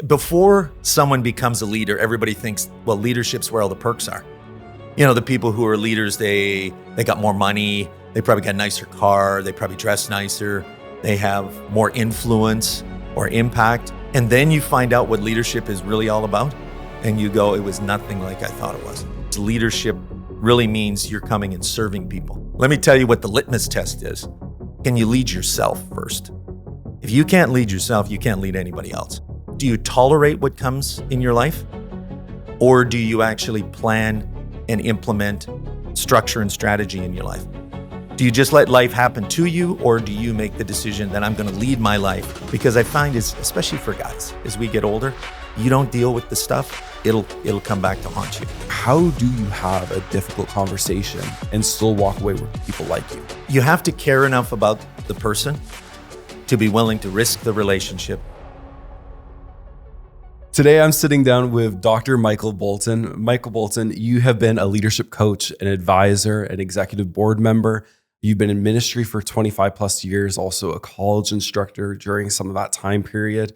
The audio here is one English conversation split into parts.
before someone becomes a leader, everybody thinks, well, leadership's where all the perks are. You know, the people who are leaders, they got more money, they probably got a nicer car, they probably dress nicer, they have more influence or impact. And then you find out what leadership is really all about, and you go, it was nothing like I thought it was. Leadership really means you're coming and serving people. Let me tell you what the litmus test is. Can you lead yourself first? If you can't lead yourself, you can't lead anybody else. Do you tolerate what comes in your life? Or do you actually plan and implement structure and strategy in your life? Do you just let life happen to you, or do you make the decision that I'm going to lead my life? Because I find, especially for guys, as we get older, you don't deal with the stuff, it'll come back to haunt you. How do you have a difficult conversation and still walk away with people like you? You have to care enough about the person to be willing to risk the relationship. Today, I'm sitting down with Dr. Michael Bolton. Michael Bolton, you have been a leadership coach, an advisor, an executive board member. You've been in ministry for 25 plus years, also a college instructor during some of that time period.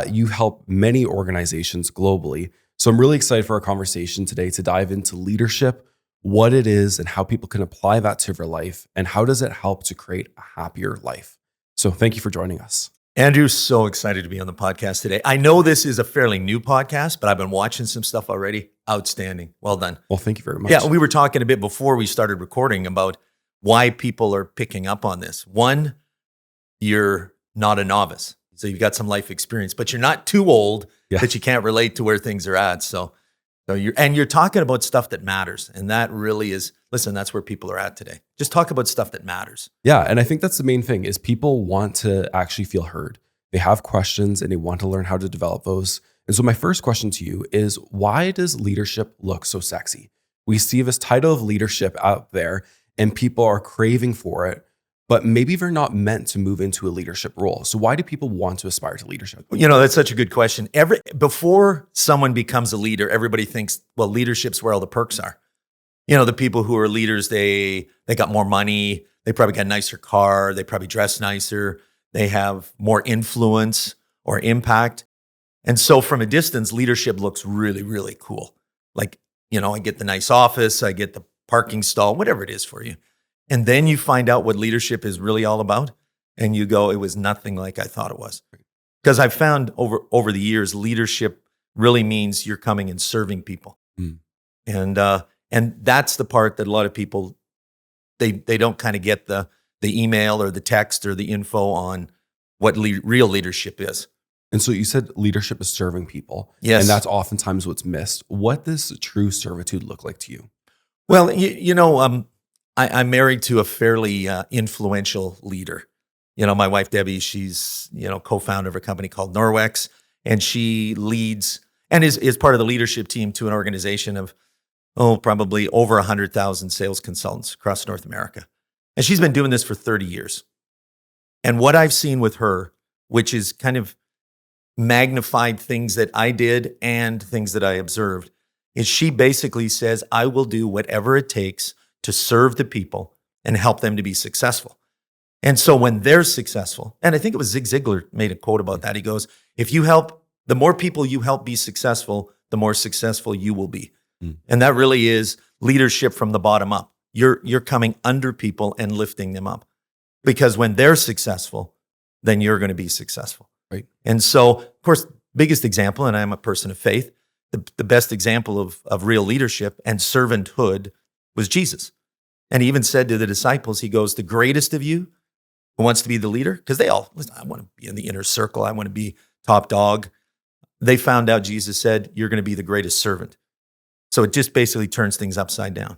You help many organizations globally. So I'm really excited for our conversation today to dive into leadership, what it is and how people can apply that to their life, and how does it help to create a happier life. So thank you for joining us. Andrew, so excited to be on the podcast today. I know this is a fairly new podcast, but I've been watching some stuff already. Outstanding. Well done. Well, thank you very much. Yeah, we were talking a bit before we started recording about why people are picking up on this. One, you're not a novice. So you've got some life experience, but you're not too old that you can't relate to where things are at. So you're talking about stuff that matters. And that really is, listen, that's where people are at today. Just talk about stuff that matters. Yeah. And I think that's the main thing is people want to actually feel heard. They have questions and they want to learn how to develop those. And so my first question to you is, why does leadership look so sexy? We see this title of leadership out there and people are craving for it, but maybe they're not meant to move into a leadership role. So why do people want to aspire to leadership? You know, that's such a good question. Before someone becomes a leader, everybody thinks, well, leadership's where all the perks are. You know, the people who are leaders, they got more money, they probably got a nicer car, they probably dress nicer, they have more influence or impact. And so from a distance, leadership looks really, really cool. Like, you know, I get the nice office, I get the parking stall, whatever it is for you. And then you find out what leadership is really all about. And you go, it was nothing like I thought it was. Because I've found over the years, leadership really means you're coming and serving people. And that's the part that a lot of people, they don't kind of get the email or the text or the info on what real leadership is. And so you said leadership is serving people. Yes. And that's oftentimes what's missed. What does true servitude look like to you? Well, I'm married to a fairly influential leader. You know, my wife, Debbie, she's, co-founder of a company called Norwex, and she leads and is part of the leadership team to an organization of, probably over 100,000 sales consultants across North America. And she's been doing this for 30 years. And what I've seen with her, which is kind of magnified things that I did and things that I observed, is she basically says, I will do whatever it takes to serve the people and help them to be successful. And so when they're successful, and I think it was Zig Ziglar made a quote about that. He goes, the more people you help be successful, the more successful you will be. And that really is leadership from the bottom up. You're coming under people and lifting them up. Because when they're successful, then you're going to be successful. Right. And so, of course, biggest example, and I'm a person of faith, the best example of real leadership and servanthood was Jesus. And he even said to the disciples, he goes, the greatest of you who wants to be the leader, because they all, listen, I want to be in the inner circle, I want to be top dog. They found out Jesus said, you're going to be the greatest servant. So it just basically turns things upside down.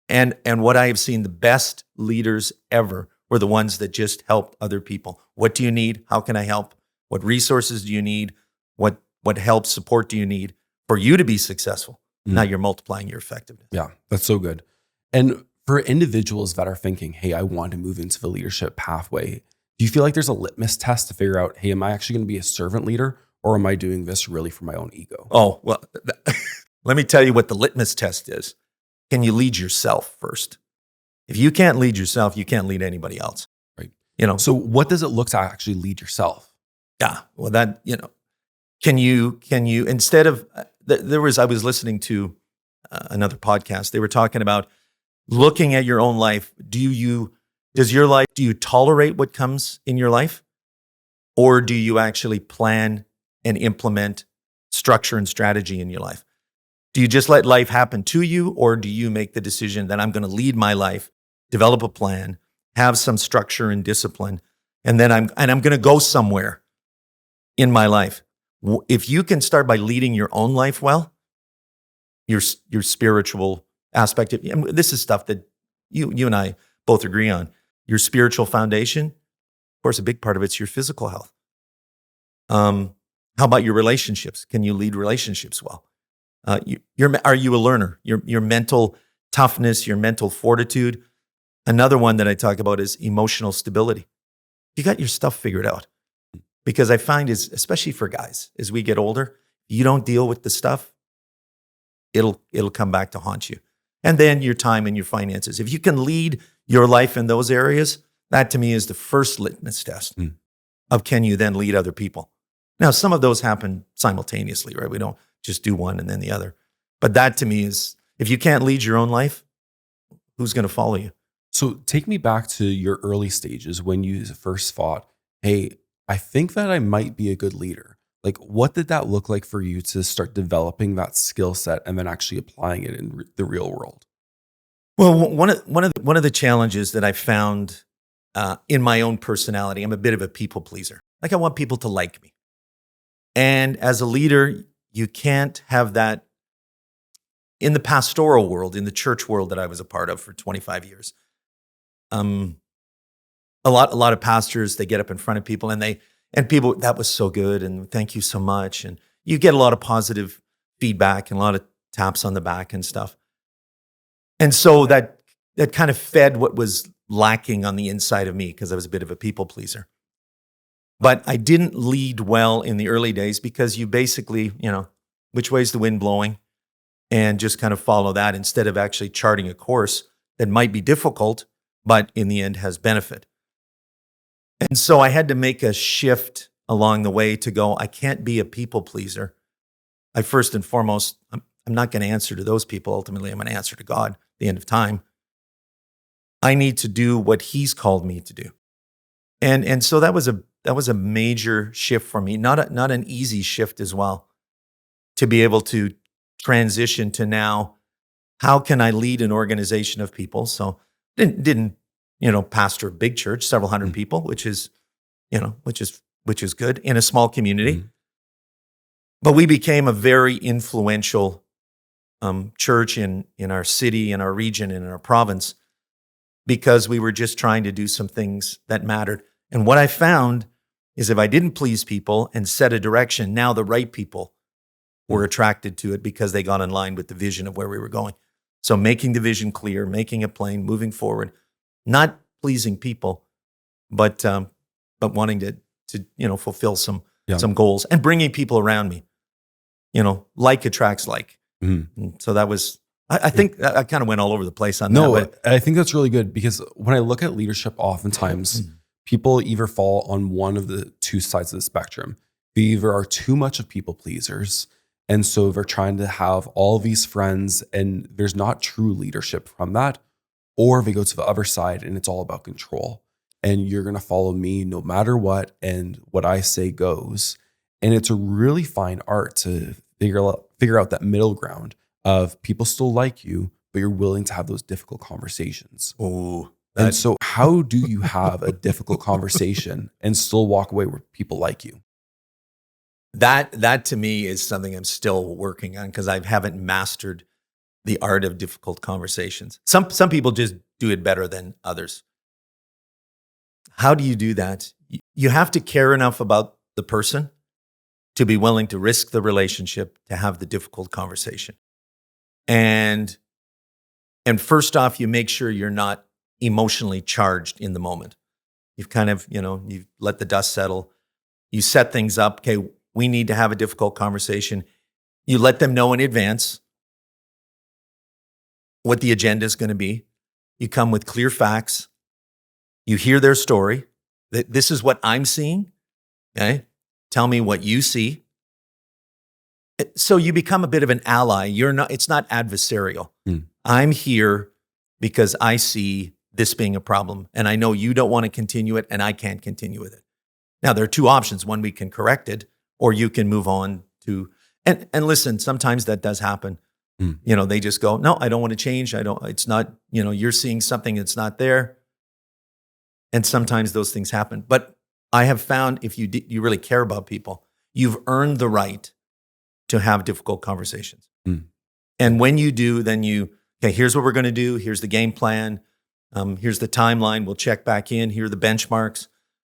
And what I have seen, the best leaders ever were the ones that just helped other people. What do you need? How can I help? What resources do you need? What help, support do you need for you to be successful? Now you're multiplying your effectiveness. Yeah, that's so good. And for individuals that are thinking, hey, I want to move into the leadership pathway, do you feel like there's a litmus test to figure out, hey, am I actually going to be a servant leader, or am I doing this really for my own ego? Oh, well, let me tell you what the litmus test is. Can you lead yourself first? If you can't lead yourself, you can't lead anybody else. Right. So what does it look to actually lead yourself? Yeah, well, Can you instead of I was listening to another podcast. They were talking about looking at your own life. Do you tolerate what comes in your life, or do you actually plan and implement structure and strategy in your life? Do you just let life happen to you, or do you make the decision that I'm going to lead my life, develop a plan, have some structure and discipline, and then I'm going to go somewhere in my life? If you can start by leading your own life well, your spiritual aspect of, and this is stuff that you and I both agree on. Your spiritual foundation, of course, a big part of it's your physical health. How about your relationships? Can you lead relationships well? Are you a learner? Your mental toughness, your mental fortitude. Another one that I talk about is emotional stability. You got your stuff figured out. Because I find especially for guys, as we get older, you don't deal with the stuff, it'll come back to haunt you. And then your time and your finances. If you can lead your life in those areas, that to me is the first litmus test of can you then lead other people. Now, some of those happen simultaneously, right? We don't just do one and then the other. But that to me is, if you can't lead your own life, who's going to follow you? So take me back to your early stages when you first thought, hey, I think that I might be a good leader. Like, what did that look like for you to start developing that skill set and then actually applying it in the real world? Well, one of the challenges that I found in my own personality, I'm a bit of a people pleaser. Like, I want people to like me. And as a leader, you can't have that in the pastoral world, in the church world that I was a part of for 25 years. A lot of pastors, they get up in front of people and people, that was so good and thank you so much. And you get a lot of positive feedback and a lot of taps on the back and stuff. And so that kind of fed what was lacking on the inside of me, because I was a bit of a people pleaser. But I didn't lead well in the early days because you basically, which way's the wind blowing, and just kind of follow that instead of actually charting a course that might be difficult, but in the end has benefit. And so I had to make a shift along the way to go, I can't be a people pleaser. I first and foremost, I'm not going to answer to those people. Ultimately, I'm going to answer to God at the end of time. I need to do what He's called me to do. And so that was a major shift for me, not an easy shift as well, to be able to transition to now, how can I lead an organization of people? So didn't pastor a big church, several hundred people, which is good in a small community. But we became a very influential church in our city, in our region, and in our province, because we were just trying to do some things that mattered. And what I found is if I didn't please people and set a direction, now the right people were attracted to it because they got in line with the vision of where we were going. So making the vision clear, making it plain, moving forward, not pleasing people, but wanting to fulfill some goals and bringing people around me. Like attracts like. And so that was, I think I kind of went all over the place on that. No, I think that's really good, because when I look at leadership, oftentimes people either fall on one of the two sides of the spectrum. They either are too much of people pleasers, and so they're trying to have all these friends and there's not true leadership from that, or they go to the other side and it's all about control. And you're going to follow me no matter what, and what I say goes. And it's a really fine art to figure out that middle ground of people still like you, but you're willing to have those difficult conversations. And so how do you have a difficult conversation and still walk away where people like you? That to me is something I'm still working on, because I haven't mastered the art of difficult conversations. Some people just do it better than others. How do you do that? You have to care enough about the person to be willing to risk the relationship to have the difficult conversation. And first off, you make sure you're not emotionally charged in the moment. You've kind of, you've let the dust settle. You set things up. Okay, we need to have a difficult conversation. You let them know in advance what the agenda is going to be. You come with clear facts. You hear their story. This is what I'm seeing. Okay, tell me what you see. So you become a bit of an ally. It's not adversarial. Mm. I'm here because I see this being a problem and I know you don't want to continue it and I can't continue with it. Now there are two options. One, we can correct it, or you can move on to, and listen, sometimes that does happen. Mm. They just go, no, I don't want to change. It's not, you're seeing something that's not there. And sometimes those things happen. But I have found if you really care about people, you've earned the right to have difficult conversations. Mm. And when you do, then okay, here's what we're going to do. Here's the game plan. Here's the timeline. We'll check back in. Here are the benchmarks.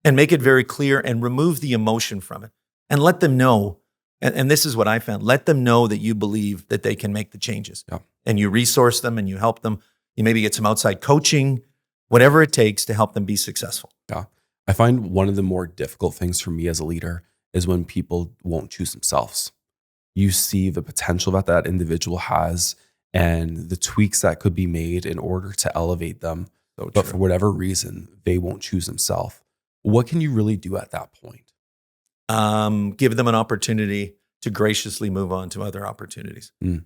And make it very clear and remove the emotion from it. And let them know, and this is what I found, let them know that you believe that they can make the changes. Yeah. And you resource them and you help them. You maybe get some outside coaching, whatever it takes to help them be successful. Yeah. I find one of the more difficult things for me as a leader is when people won't choose themselves. You see the potential that individual has and the tweaks that could be made in order to elevate them. So but for whatever reason, they won't choose themselves. What can you really do at that point? Give them an opportunity to graciously move on to other opportunities. Mm.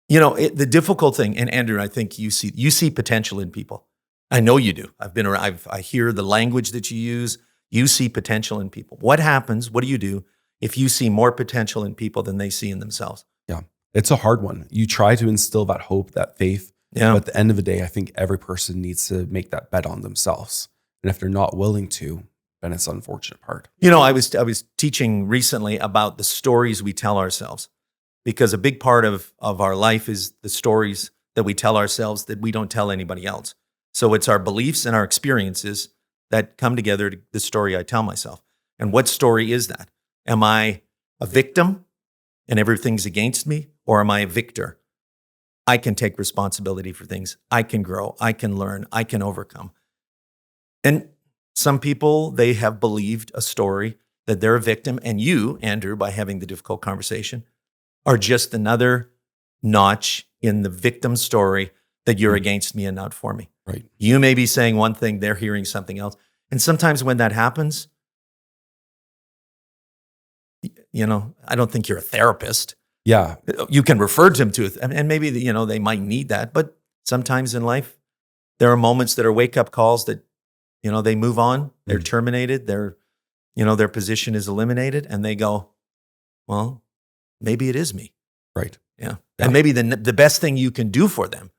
The difficult thing, and Andrew, I think you see potential in people. I know you do. I've been around. I hear the language that you use. You see potential in people. What happens? What do you do if you see more potential in people than they see in themselves? Yeah, it's a hard one. You try to instill that hope, that faith. Yeah. But at the end of the day, I think every person needs to make that bet on themselves. And if they're not willing to, then it's the unfortunate part. I was teaching recently about the stories we tell ourselves, because a big part of our life is the stories that we tell ourselves that we don't tell anybody else. So it's our beliefs and our experiences that come together to the story I tell myself. And what story is that? Am I a victim and everything's against me? Or am I a victor? I can take responsibility for things. I can grow. I can learn. I can overcome. And some people, they have believed a story that they're a victim. And you, Andrew, by having the difficult conversation, are just another notch in the victim story that you're against me and not for me. Right. You may be saying one thing, they're hearing something else. And sometimes when that happens, I don't think you're a therapist. Yeah. You can refer them to it, and maybe they might need that. But sometimes in life, there are moments that are wake-up calls that, they move on, they're terminated, their position is eliminated, and they go, well, maybe it is me. Right. Yeah. And maybe the best thing you can do for them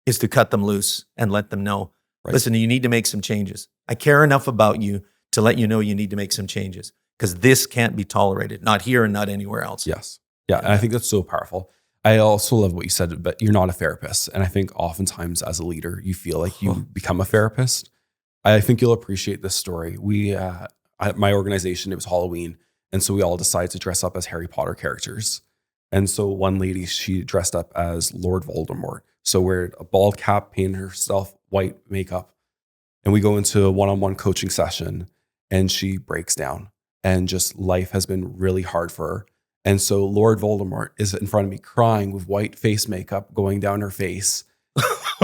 is to cut them loose and let them know, listen, you need to make some changes. I care enough about you to let you know you need to make some changes, because this can't be tolerated, not here and not anywhere else. Yes. Yeah. And I think that's so powerful. I also love what you said, but you're not a therapist. And I think oftentimes as a leader, you feel like you become a therapist. I think you'll appreciate this story. At my organization, it was Halloween. And so we all decided to dress up as Harry Potter characters. And so one lady, she dressed up as Lord Voldemort. So wear a bald cap, painted herself white makeup. And we go into a one-on-one coaching session and she breaks down. And just life has been really hard for her. And so Lord Voldemort is in front of me crying with white face makeup going down her face.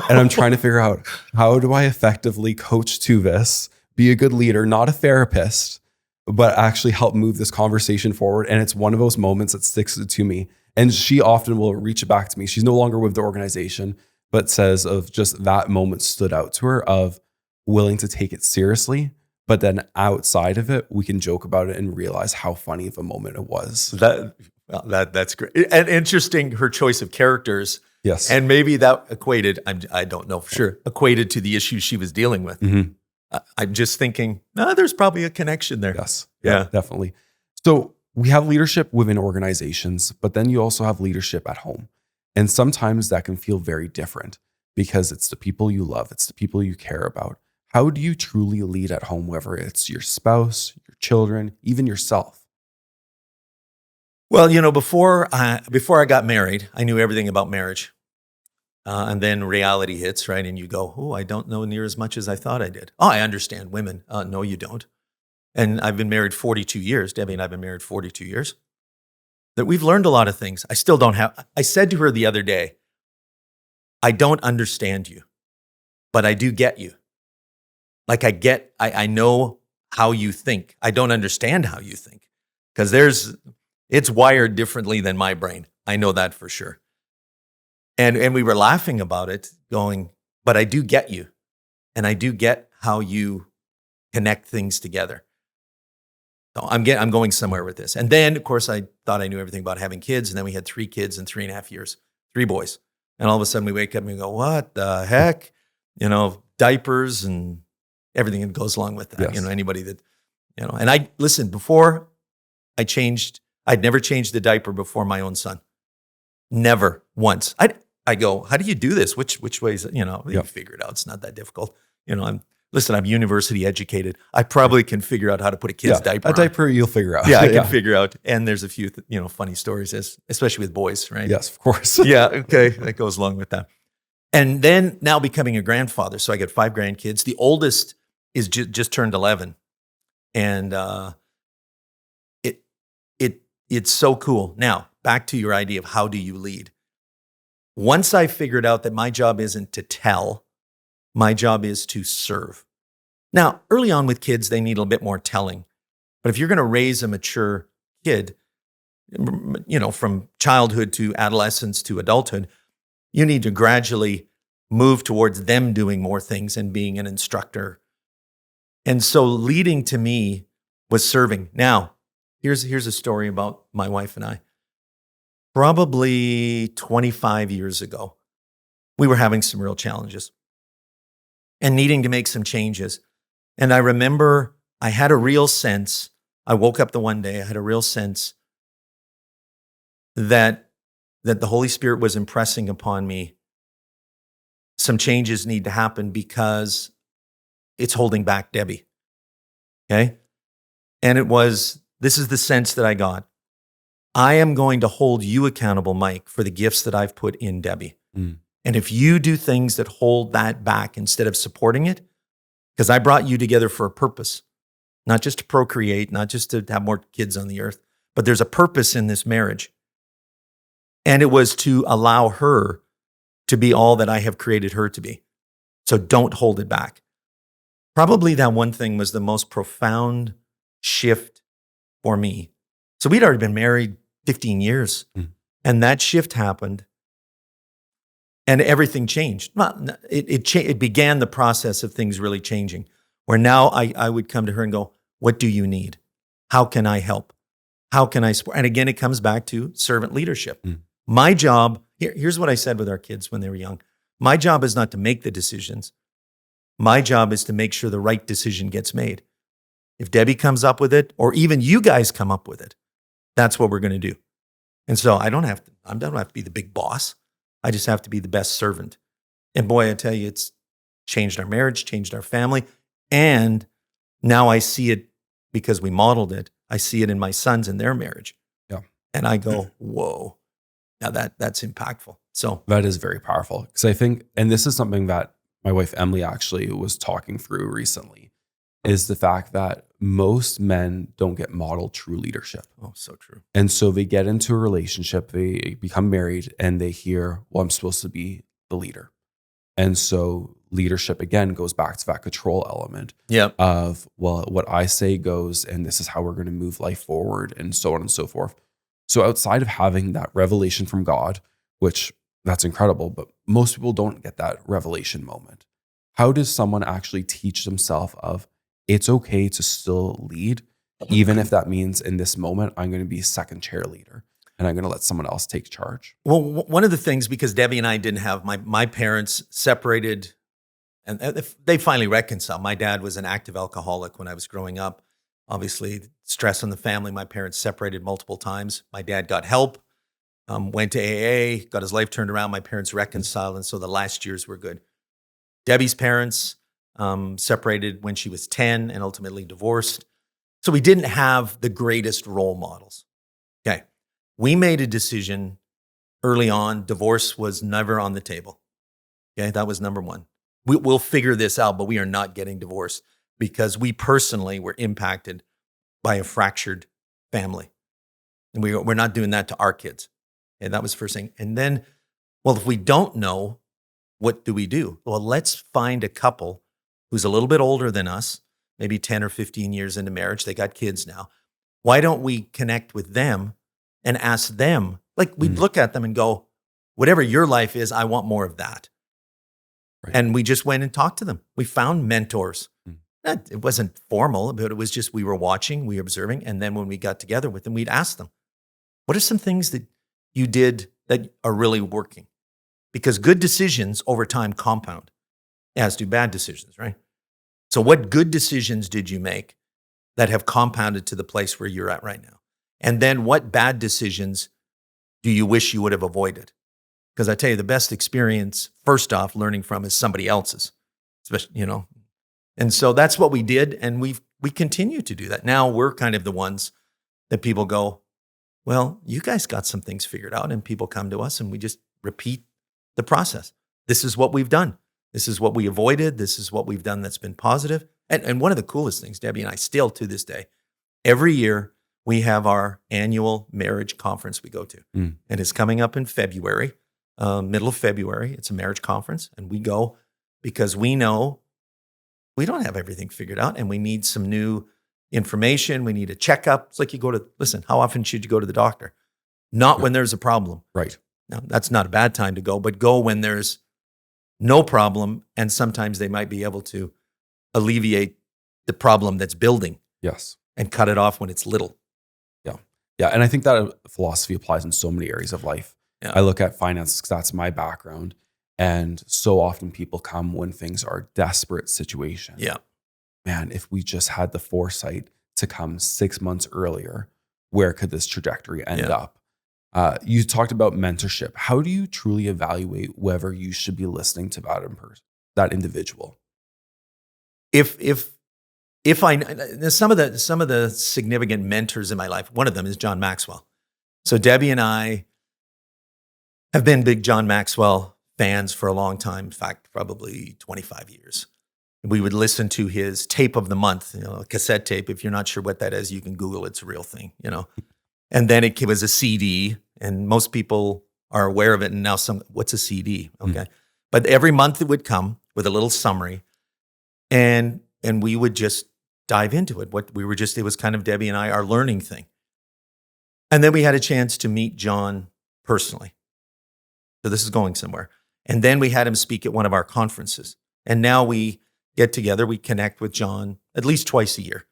And I'm trying to figure out, how do I effectively coach to this, be a good leader, not a therapist, but actually help move this conversation forward. And it's one of those moments that sticks to me. And she often will reach back to me. She's no longer with the organization, but says of just that moment stood out to her of willing to take it seriously. But then outside of it, we can joke about it and realize how funny of a moment it was. That's great. And interesting, her choice of characters. Yes. And maybe that equated, I don't know for sure, equated to the issues she was dealing with. Mm-hmm. I'm just thinking, there's probably a connection there. Yes. Yeah, definitely. So we have leadership within organizations, but then you also have leadership at home. And sometimes that can feel very different because it's the people you love, it's the people you care about. How do you truly lead at home, whether it's your spouse, your children, even yourself? Well, before I got married, I knew everything about marriage. And then reality hits, right? And you go, oh, I don't know near as much as I thought I did. Oh, I understand women. No, you don't. And I've been married 42 years. Debbie and I have been married 42 years. That we've learned a lot of things. I still don't have. I said to her the other day, I don't understand you, but I do get you. Like I know how you think. I don't understand how you think. Because It's wired differently than my brain. I know that for sure. And we were laughing about it, going, but I do get you. And I do get how you connect things together. So I'm going somewhere with this. And then, of course, I thought I knew everything about having kids. And then we had 3 kids in 3.5 years, 3 boys. And all of a sudden we wake up and we go, what the heck? Diapers and everything that goes along with that. Yes. Anybody that, and listen, before I'd never changed the diaper before my own son. Never once. I go, how do you do this? Which way is it? You figure it out. It's not that difficult. I'm university educated. I probably can figure out how to put a kid's diaper on. A diaper you'll figure out. Yeah, I can figure out. And there's a few, funny stories, especially with boys, right? Yes, of course. Yeah, okay. That goes along with that. And then now becoming a grandfather. So I got 5 grandkids. The is just turned 11. And it's so cool. Now, back to your idea of how do you lead. Once I figured out that my job isn't to tell, my job is to serve. Now, early on with kids, they need a little bit more telling. But if you're going to raise a mature kid, from childhood to adolescence to adulthood, you need to gradually move towards them doing more things and being an instructor. And so leading to me was serving. Now, here's a story about my wife and I. Probably 25 years ago, we were having some real challenges and needing to make some changes. And I remember I had a real sense, I woke up the one day, I had a real sense that the Holy Spirit was impressing upon me some changes need to happen because it's holding back Debbie. Okay? And this is the sense that I got. I am going to hold you accountable, Mike, for the gifts that I've put in Debbie. Mm. And if you do things that hold that back instead of supporting it, because I brought you together for a purpose, not just to procreate, not just to have more kids on the earth, but there's a purpose in this marriage. And it was to allow her to be all that I have created her to be. So don't hold it back. Probably that one thing was the most profound shift for me. So we'd already been married 15 years, and that shift happened, and everything changed. It began the process of things really changing, where now I would come to her and go, what do you need? How can I help? How can I support? And again, it comes back to servant leadership. My job, here's what I said with our kids when they were young. My job is not to make the decisions. My job is to make sure the right decision gets made. If Debbie comes up with it, or even you guys come up with it, that's what we're going to do. And so I don't have to be the big boss. I just have to be the best servant. And boy, I tell you, it's changed our marriage, changed our family. And now I see it because we modeled it. I see it in my sons and their marriage. Yeah. And I go, whoa, now that's impactful. So that is very powerful. Because I think, and this is something that my wife Emily actually was talking through recently, is the fact that most men don't get modeled true leadership. Oh, so true. And so they get into a relationship, they become married, and they hear, well, I'm supposed to be the leader. And so leadership, again, goes back to that control element of, well, what I say goes, and this is how we're going to move life forward, and so on and so forth. So outside of having that revelation from God, which that's incredible, but most people don't get that revelation moment. How does someone actually teach themselves of, it's okay to still lead, even if that means in this moment, I'm going to be second chair leader and I'm going to let someone else take charge? Well, one of the things, because Debbie and I didn't have, my parents separated and they finally reconciled. My dad was an active alcoholic when I was growing up. Obviously, stress on the family. My parents separated multiple times. My dad got help, went to AA, got his life turned around. My parents reconciled, and so the last years were good. Debbie's parents separated when she was 10 and ultimately divorced. So we didn't have the greatest role models. Okay. We made a decision early on. Divorce was never on the table. Okay. That was number one. We'll figure this out, but we are not getting divorced because we personally were impacted by a fractured family. And we're not doing that to our kids. And that was the first thing. And then, well, if we don't know, what do we do? Well, let's find a couple who's a little bit older than us, maybe 10 or 15 years into marriage. They got kids now. Why don't we connect with them and ask them, like we'd look at them and go, whatever your life is, I want more of that. Right. And we just went and talked to them. We found mentors. Mm. It wasn't formal, but it was just, we were watching, we were observing. And then when we got together with them, we'd ask them, what are some things that you did that are really working? Because good decisions over time compound, as do bad decisions, right? So what good decisions did you make that have compounded to the place where you're at right now? And then what bad decisions do you wish you would have avoided? Because I tell you, the best experience, first off, learning from is somebody else's, especially, And so that's what we did, and we continue to do that. Now we're kind of the ones that people go, well, you guys got some things figured out, and people come to us, and we just repeat the process. This is what we've done. This is what we avoided. This is what we've done that's been positive. And one of the coolest things, Debbie and I still to this day, every year we have our annual marriage conference we go to. And it's coming up in February. Middle of February. It's a marriage conference, and we go because we know we don't have everything figured out, and we need some new information. We need a checkup. It's like listen, how often should you go to the doctor? Not when there's a problem. Right. Now, that's not a bad time to go, but go when there's no problem, and sometimes they might be able to alleviate the problem that's building. Yes. And cut it off when it's little. Yeah. Yeah. And I think that philosophy applies in so many areas of life. Yeah. I look at finance because that's my background. And so often people come when things are desperate situations. Yeah. Man, if we just had the foresight to come 6 months earlier, where could this trajectory end up? You talked about mentorship. How do you truly evaluate whether you should be listening to that individual? If some of the significant mentors in my life, one of them is John Maxwell. So Debbie and I have been big John Maxwell fans for a long time. In fact, probably 25 years. We would listen to his tape of the month, a cassette tape. If you're not sure what that is, you can Google it. It's a real thing, And then it was a CD, and most people are aware of it. And now what's a CD? Okay. But every month it would come with a little summary, and we would just dive into it. It was kind of Debbie and I, our learning thing. And then we had a chance to meet John personally. So this is going somewhere. And then we had him speak at one of our conferences. And now we get together, we connect with John at least twice a year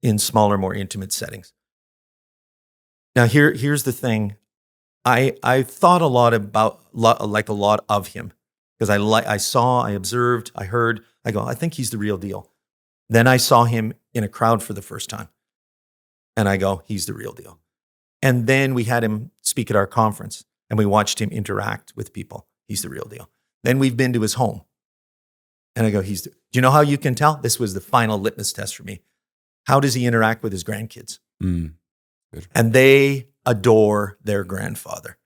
in smaller, more intimate settings. Now here's the thing. I thought a lot of him because I saw, I observed, I heard, I go, I think he's the real deal. Then I saw him in a crowd for the first time. And I go, he's the real deal. And then we had him speak at our conference, and we watched him interact with people. He's the real deal. Then we've been to his home. And I go, do you know how you can tell? This was the final litmus test for me. How does he interact with his grandkids? Good. And they adore their grandfather.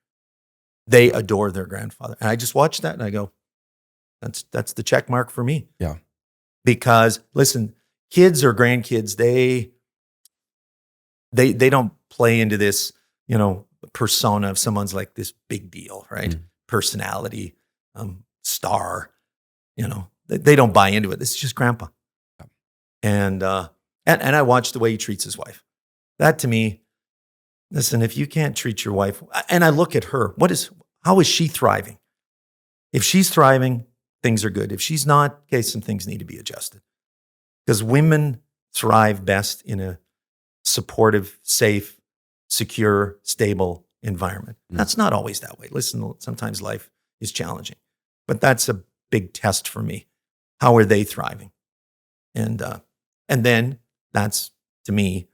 They adore their grandfather. And I just watched that and I go, that's the check mark for me. Yeah. Because listen, kids or grandkids, they don't play into this, persona of someone's like this big deal, right? Personality, star, they don't buy into it. It's just grandpa. Yeah. And I watch the way he treats his wife. That to me, listen, if you can't treat your wife, and I look at her, how is she thriving? If she's thriving, things are good. If she's not, okay, some things need to be adjusted. Because women thrive best in a supportive, safe, secure, stable environment. That's not always that way. Listen, sometimes life is challenging, but that's a big test for me. How are they thriving? And then that's, to me,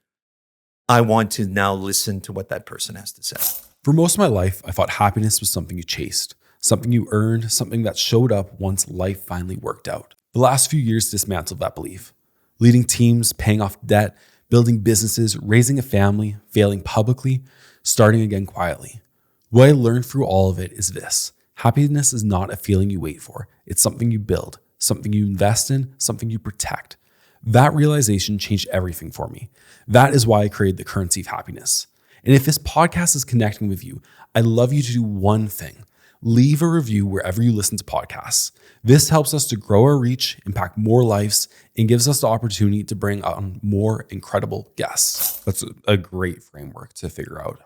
I want to now listen to what that person has to say. For most of my life, I thought happiness was something you chased, something you earned, something that showed up once life finally worked out. The last few years dismantled that belief. Leading teams, paying off debt, building businesses, raising a family, failing publicly, starting again quietly. What I learned through all of it is this: happiness is not a feeling you wait for. It's something you build, something you invest in, something you protect. That realization changed everything for me. That is why I created the currency of happiness. And if this podcast is connecting with you, I'd love you to do one thing. Leave a review wherever you listen to podcasts. This helps us to grow our reach, impact more lives, and gives us the opportunity to bring on more incredible guests. That's a great framework to figure out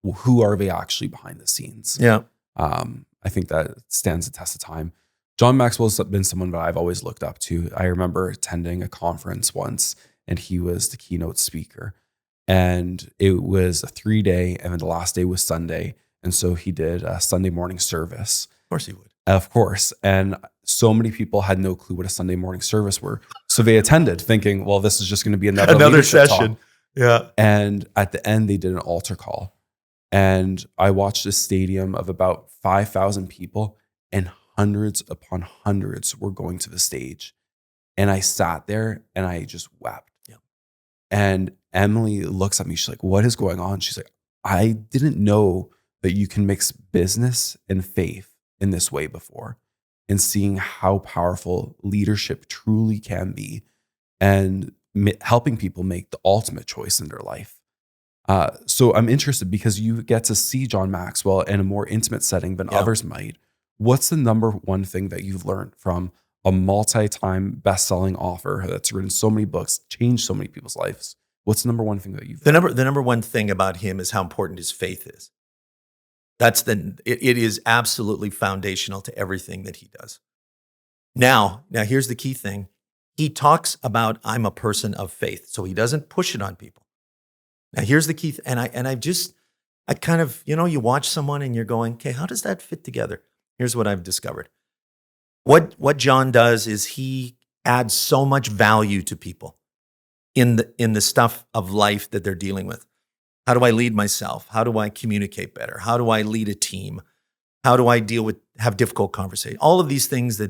who are they actually behind the scenes? Yeah. I think that stands the test of time. John Maxwell's been someone that I've always looked up to. I remember attending a conference once, and he was the keynote speaker. And it was a 3-day, and then the last day was Sunday. And so he did a Sunday morning service. Of course he would. Of course. And so many people had no clue what a Sunday morning service were. So they attended thinking, well, this is just going to be another leadership session. talk. Yeah. And at the end, they did an altar call. And I watched a stadium of about 5,000 people, and hundreds upon hundreds were going to the stage. And I sat there and I just wept. Yeah. And Emily looks at me. She's like, what is going on? She's like, I didn't know that you can mix business and faith in this way before. And seeing how powerful leadership truly can be, and helping people make the ultimate choice in their life. So I'm interested, because you get to see John Maxwell in a more intimate setting than others might. What's the number one thing that you've learned from a multi-time best-selling author that's written so many books, changed so many people's lives? What's the number one thing that you've learned? The number one thing about him is how important his faith is. It is absolutely foundational to everything that he does. Now here's the key thing. He talks about, I'm a person of faith, so he doesn't push it on people. Now here's the key, I kind of, you watch someone and you're going, okay, how does that fit together? Here's what I've discovered. What John does is he adds so much value to people in the stuff of life that they're dealing with. How do I lead myself? How do I communicate better? How do I lead a team? How do I have difficult conversations? All of these things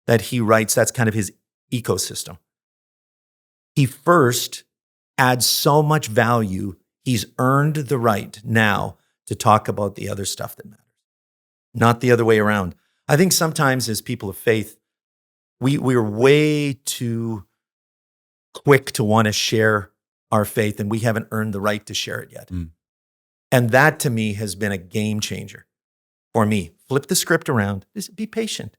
that he writes, that's kind of his ecosystem. He first adds so much value, he's earned the right now to talk about the other stuff that matters, not the other way around. I think sometimes as people of faith, we're way too quick to want to share our faith, and we haven't earned the right to share it yet. And that to me has been a game changer for me. Flip the script around. Just be patient.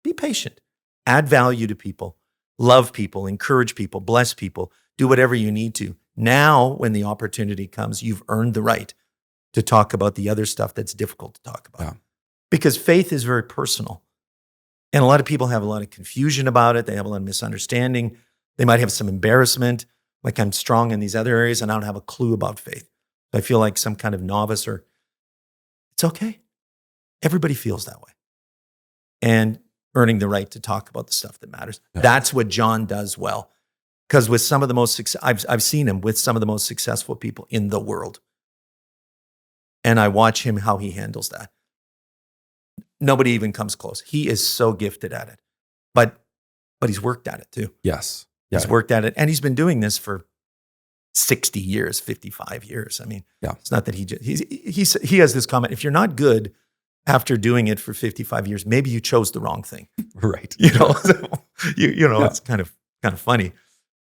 Be patient. Add value to people. Love people. Encourage people. Bless people. Do whatever you need to. Now, when the opportunity comes, you've earned the right to talk about the other stuff that's difficult to talk about. Yeah. Because faith is very personal. And a lot of people have a lot of confusion about it. They have a lot of misunderstanding. They might have some embarrassment, like I'm strong in these other areas and I don't have a clue about faith. I feel like some kind of novice, or it's okay. Everybody feels that way. And earning the right to talk about the stuff that matters. Yeah. That's what John does well. Because with some of the most, I've seen him with some of the most successful people in the world. And I watch him, how he handles that. Nobody even comes close. He is so gifted at it. But he's worked at it too. Yes. Yeah. He's worked at it. And he's been doing this for 60 years, 55 years. I mean, It's not that he has this comment, if you're not good after doing it for 55 years, maybe you chose the wrong thing. Right. It's kind of funny.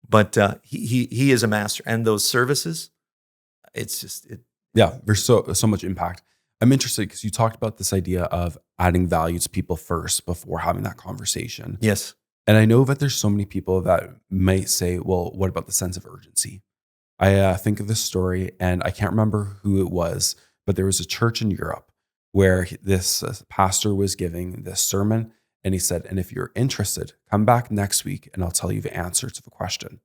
But he is a master. And those services, it's just it. Yeah, there's so much impact. I'm interested because you talked about this idea of adding value to people first before having that conversation. Yes. And I know that there's so many people that might say, well, what about the sense of urgency? I think of this story, and I can't remember who it was, but there was a church in Europe where this pastor was giving this sermon, and he said, and if you're interested, come back next week and I'll tell you the answer to the question.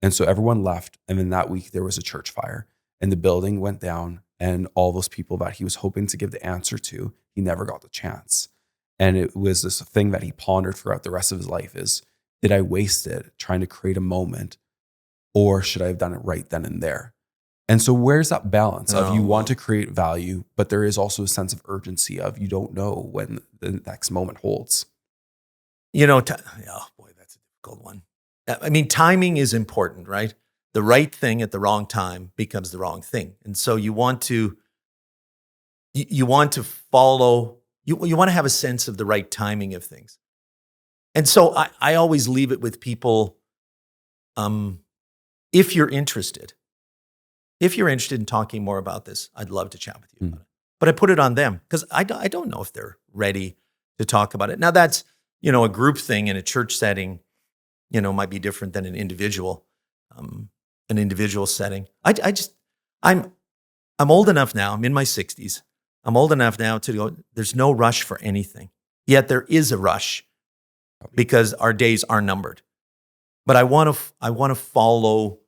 And so everyone left, and then that week there was a church fire, and the building went down, and all those people that he was hoping to give the answer to, he never got the chance. And it was this thing that he pondered throughout the rest of his life is, did I waste it trying to create a moment, or should I have done it right then and there? And so where's that balance of you want to create value, but there is also a sense of urgency of you don't know when the next moment holds? Oh boy, that's a difficult one. I mean, timing is important, right? The right thing at the wrong time becomes the wrong thing. And so you want to follow, you want to have a sense of the right timing of things. And so I always leave it with people, if you're interested in talking more about this, I'd love to chat with you about it. But I put it on them because I don't know if they're ready to talk about it. Now that's, a group thing in a church setting, might be different than an individual setting. I'm I'm old enough now. I'm in my 60s. I'm old enough now to go, there's no rush for anything. Yet there is a rush because our days are numbered. But I want to follow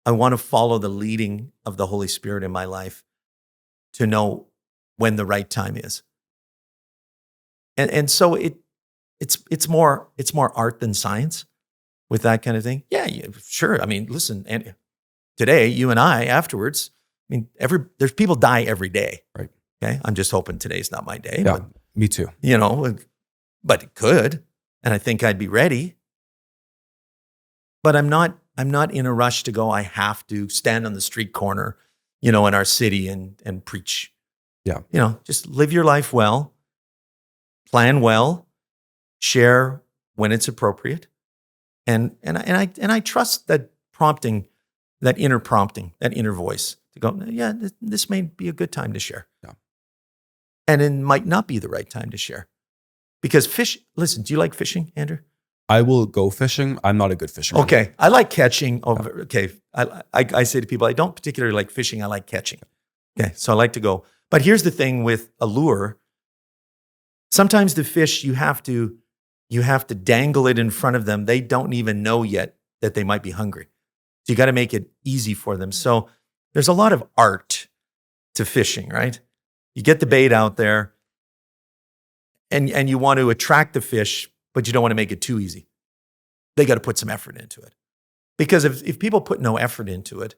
the leading of the Holy Spirit in my life to know when the right time is. And so it's more art than science with that kind of thing. Yeah, sure. I mean, listen, and today you and I afterwards, I mean, there's people die every day. Right. Okay. I'm just hoping today's not my day. Yeah, But, me too. but it could, and I think I'd be ready. But I'm not in a rush to go, I have to stand on the street corner, in our city and preach. Yeah. Just live your life well, plan well, share when it's appropriate. And I trust that prompting, that inner voice to go, yeah, this may be a good time to share. Yeah. And it might not be the right time to share. Because listen, do you like fishing, Andrew? I will go fishing. I'm not a good fisherman. Okay. I like catching. Okay. I say to people, I don't particularly like fishing. I like catching. Okay. So I like to go. But here's the thing with a lure. Sometimes the fish, you have to dangle it in front of them. They don't even know yet that they might be hungry. So you got to make it easy for them. So there's a lot of art to fishing, right? You get the bait out there and you want to attract the fish, but you don't want to make it too easy. They got to put some effort into it. Because if people put no effort into it,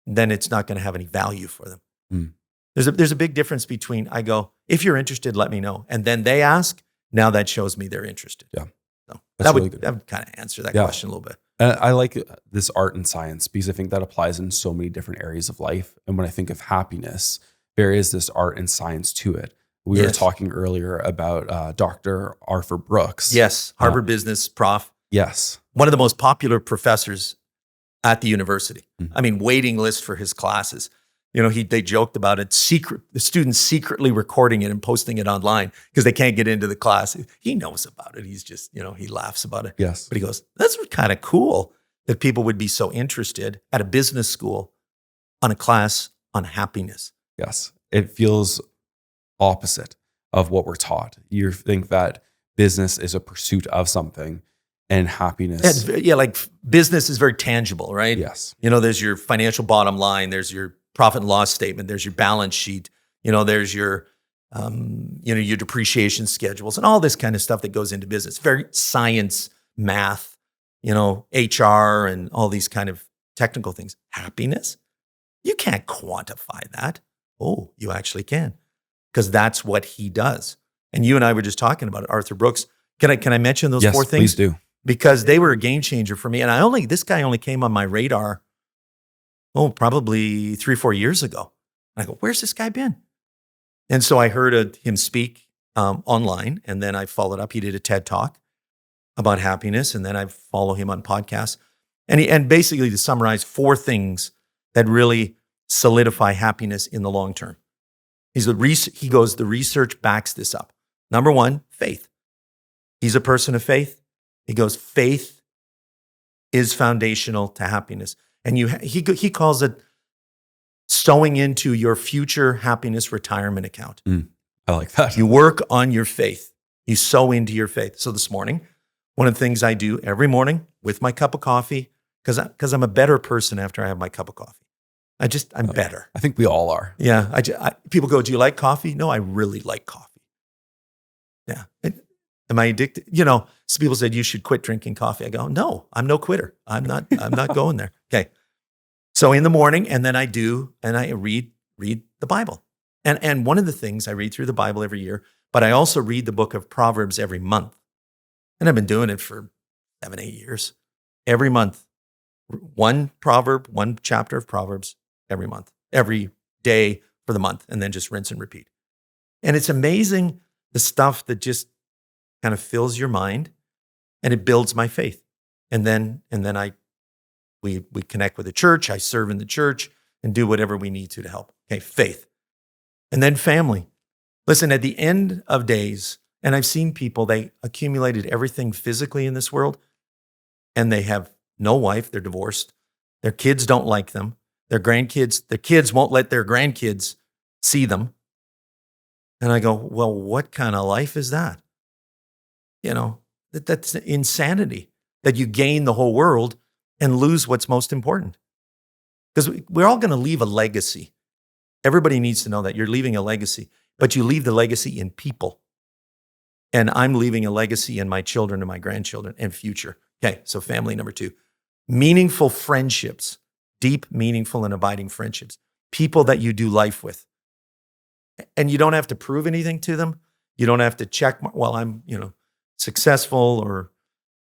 then it's not going to have any value for them. Mm. There's a big difference between I go, if you're interested, let me know. And then they ask, now that shows me they're interested. Yeah. So That's that really would good. kind of answer that question a little bit. And I like this art and science because I think that applies in so many different areas of life. And when I think of happiness, there is this art and science to it. We were talking earlier about Dr. Arthur Brooks. Yes, Harvard business prof. Yes. One of the most popular professors at the university. Mm-hmm. I mean, waiting list for his classes. They joked about it. The students secretly recording it and posting it online because they can't get into the class. He knows about it. He's just, he laughs about it. Yes. But he goes, that's kind of cool that people would be so interested at a business school on a class on happiness. Yes. It feels opposite of what we're taught. You think that business is a pursuit of something and happiness. Yeah, like business is very tangible, right? Yes. There's your financial bottom line. There's your profit and loss statement. There's your balance sheet. There's your, your depreciation schedules and all this kind of stuff that goes into business. Very science, math, HR and all these kind of technical things. Happiness, you can't quantify that. Oh, you actually can, because that's what he does. And you and I were just talking about it, Arthur Brooks. Can I mention those four things? Yes, please do. Because they were a game changer for me. And this guy only came on my radar, probably 3 or 4 years ago. And I go, where's this guy been? And so I heard him speak online, and then I followed up. He did a TED Talk about happiness, and then I follow him on podcasts. And basically to summarize 4 things that really solidify happiness in the long term. He goes, the research backs this up. Number 1, faith. He's a person of faith. He goes, faith is foundational to happiness. And he calls it sowing into your future happiness retirement account. I like that. You work on your faith. You sow into your faith. So this morning, one of the things I do every morning with my cup of coffee, because I'm a better person after I have my cup of coffee. I'm better. I think we all are. Yeah. People go, do you like coffee? No, I really like coffee. Yeah. Am I addicted? So people said you should quit drinking coffee. I go, no, I'm no quitter. I'm not going there. Okay. So in the morning, and then I read the Bible. And one of the things I read through the Bible every year, but I also read the book of Proverbs every month. And I've been doing it for 7, 8 years. Every month, one proverb, one chapter of Proverbs every month, every day for the month, and then just rinse and repeat. And it's amazing the stuff that just kind of fills your mind, and it builds my faith. And then we connect with the church. I serve in the church and do whatever we need to help. Okay, faith. And then family. Listen, at the end of days, and I've seen people, they accumulated everything physically in this world, and they have no wife, they're divorced. Their kids don't like them. their grandkids, the kids won't let their grandkids see them. And I go, well, what kind of life is that? That's insanity, that you gain the whole world and lose what's most important. Because we're all going to leave a legacy. Everybody needs to know that you're leaving a legacy, but you leave the legacy in people. And I'm leaving a legacy in my children and my grandchildren and future. Okay, so family number 2. Meaningful friendships, deep, meaningful, and abiding friendships. People that you do life with. And you don't have to prove anything to them. You don't have to check, well, I'm, successful, or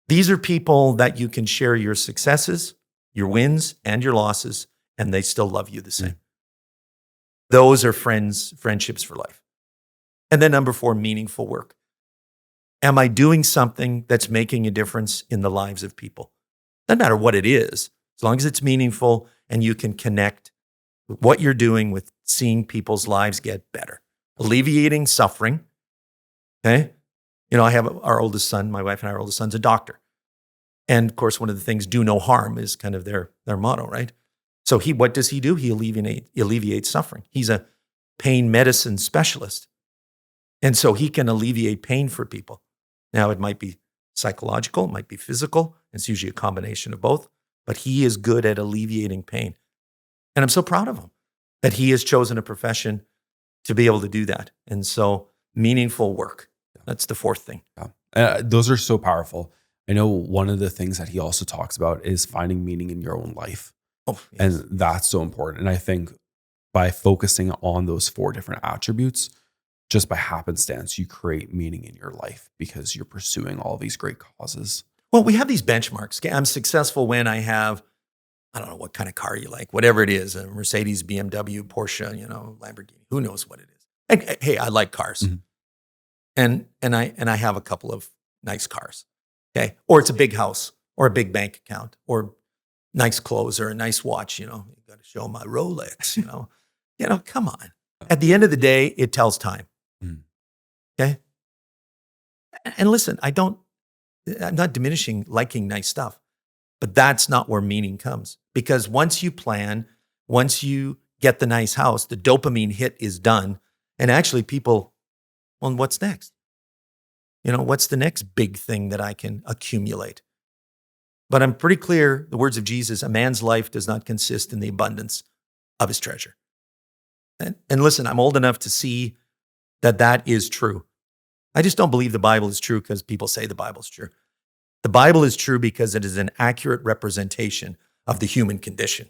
these are people that you can share your successes, your wins, and your losses, and they still love you the same. Those are friendships for life. And then number 4, meaningful work. Am I doing something that's making a difference in the lives of people? Doesn't matter what it is, as long as it's meaningful and you can connect what you're doing with seeing people's lives get better. Alleviating suffering, okay? I have our oldest son, my wife and our oldest son's a doctor. And of course, one of the things, do no harm, is kind of their motto, right? So what does he do? He alleviates suffering. He's a pain medicine specialist. And so he can alleviate pain for people. Now, it might be psychological, it might be physical. It's usually a combination of both, but he is good at alleviating pain. And I'm so proud of him that he has chosen a profession to be able to do that. And so meaningful work, that's the 4th thing. Yeah. Those are so powerful. I know one of the things that he also talks about is finding meaning in your own life. Oh, yes. And that's so important. And I think by focusing on those 4 different attributes, just by happenstance, you create meaning in your life because you're pursuing all these great causes. Well, we have these benchmarks. Okay? I'm successful when I have, I don't know what kind of car you like, whatever it is, a Mercedes, BMW, Porsche, Lamborghini, who knows what it is. And, hey, I like cars. Mm-hmm. And I have a couple of nice cars. Okay. Or it's a big house or a big bank account or nice clothes or a nice watch, you got to show my Rolex, come on. At the end of the day, it tells time. Okay. And listen, I'm not diminishing liking nice stuff, but that's not where meaning comes. Because once you plan, once you get the nice house, the dopamine hit is done. And actually people, well, what's next? What's the next big thing that I can accumulate? But I'm pretty clear, the words of Jesus, a man's life does not consist in the abundance of his treasure. And listen, I'm old enough to see that is true. I just don't believe the Bible is true because people say the Bible's true. The Bible is true because it is an accurate representation of the human condition.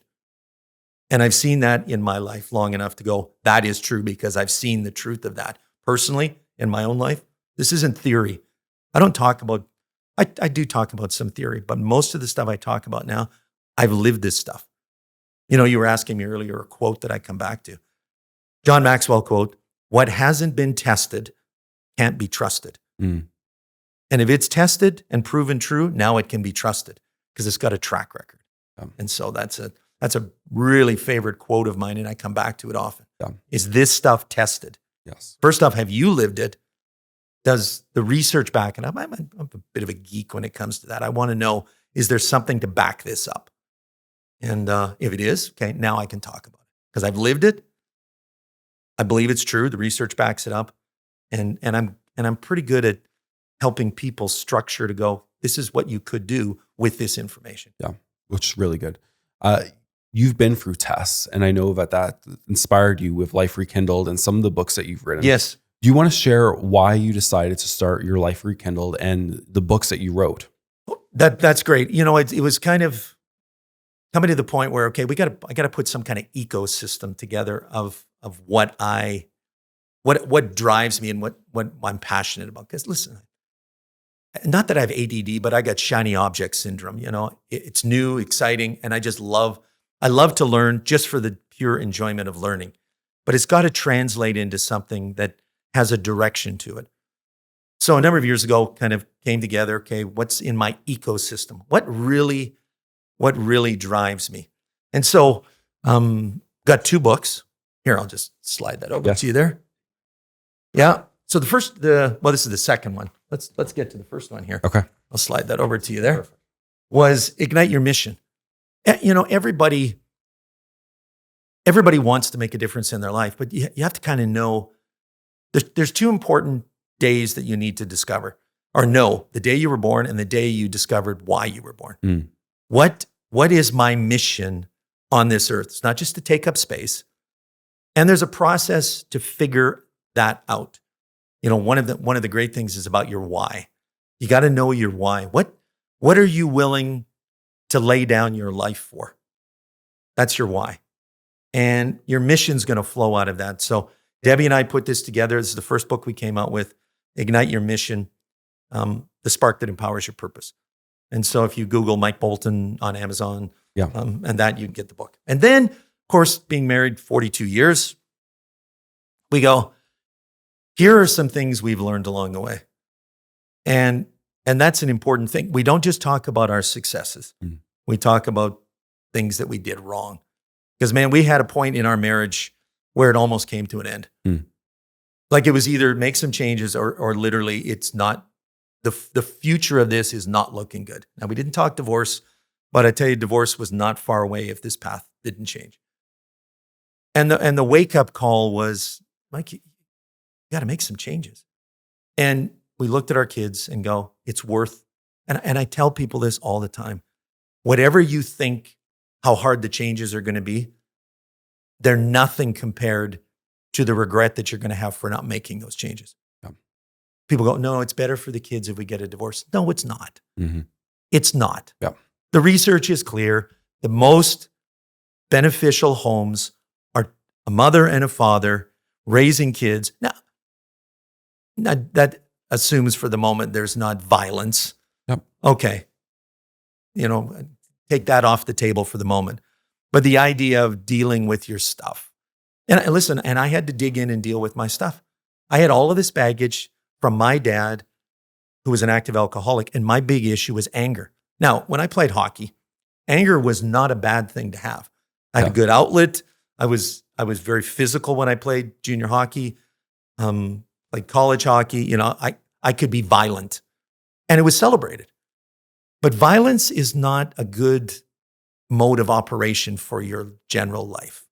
And I've seen that in my life long enough to go, that is true because I've seen the truth of that personally in my own life. This isn't theory. I do talk about some theory, but most of the stuff I talk about now, I've lived this stuff. You were asking me earlier a quote that I come back to. John Maxwell quote, "What hasn't been tested can't be trusted." And if it's tested and proven true, now it can be trusted because it's got a track record. And so that's a really favorite quote of mine, and I come back to it often. Is this stuff tested? Yes. First off, have you lived it? Does the research back it up? I'm a bit of a geek when it comes to that. I want to know, is there something to back this up? And if it is, okay, now I can talk about it because I've lived it. I believe it's true. The research backs it up. And I'm pretty good at helping people structure to go, this is what you could do with this information. Yeah, which is really good. You've been through tests, and I know that inspired you with Life Rekindled and some of the books that you've written. Yes. Do you want to share why you decided to start your Life Rekindled and the books that you wrote? That's great. It was kind of coming to the point where, okay, I got to put some kind of ecosystem together of what drives me and what I'm passionate about. Because listen, not that I have ADD, but I got shiny object syndrome. It's new, exciting, and I love to learn just for the pure enjoyment of learning. But it's got to translate into something that has a direction to it. So a number of years ago, kind of came together. Okay, what's in my ecosystem? What really drives me? And so, got 2 books. Here, I'll just slide that over to you there. Yeah. So this is the second one. Let's get to the first one here. Okay. I'll slide that over to you there. Perfect. Was Ignite Your Mission. Everybody everybody wants to make a difference in their life, but you have to kind of know there's two important days that you need to discover or know: the day you were born and the day you discovered why you were born. Mm. What is my mission on this earth? It's not just to take up space. And there's a process to figure that out. You know, one of the great things is about your why. You got to know your why. What are you willing to lay down your life for? That's your why. And your mission's going to flow out of that. So Debbie and I put this together. This is the first book we came out with, Ignite Your Mission, the spark that empowers your purpose. And so if you Google Mike Bolton on Amazon, and that, you can get the book. And then, of course, being married 42 years, we go, here are some things we've learned along the way. And that's an important thing. We don't just talk about our successes. Mm. We talk about things that we did wrong. Because, man, we had a point in our marriage where it almost came to an end. Mm. Like it was either make some changes or literally it's not, the future of this is not looking good. Now, we didn't talk divorce, but I tell you, divorce was not far away if this path didn't change. And the wake-up call was, Mike, you got to make some changes. And we looked at our kids and go, it's worth, and I tell people this all the time, whatever you think how hard the changes are going to be, they're nothing compared to the regret that you're going to have for not making those changes. Yeah. People go, no, it's better for the kids if we get a divorce. No, it's not. Mm-hmm. It's not. Yeah. The research is clear. The most beneficial homes are a mother and a father raising kids. Now, that assumes for the moment there's not violence. Yep. Okay. Take that off the table for the moment. But the idea of dealing with your stuff. And listen, and I had to dig in and deal with my stuff. I had all of this baggage from my dad, who was an active alcoholic, and my big issue was anger. Now, when I played hockey, anger was not a bad thing to have. I had a good outlet. I was very physical when I played junior hockey, like college hockey. I could be violent, and it was celebrated. But violence is not a good mode of operation for your general life.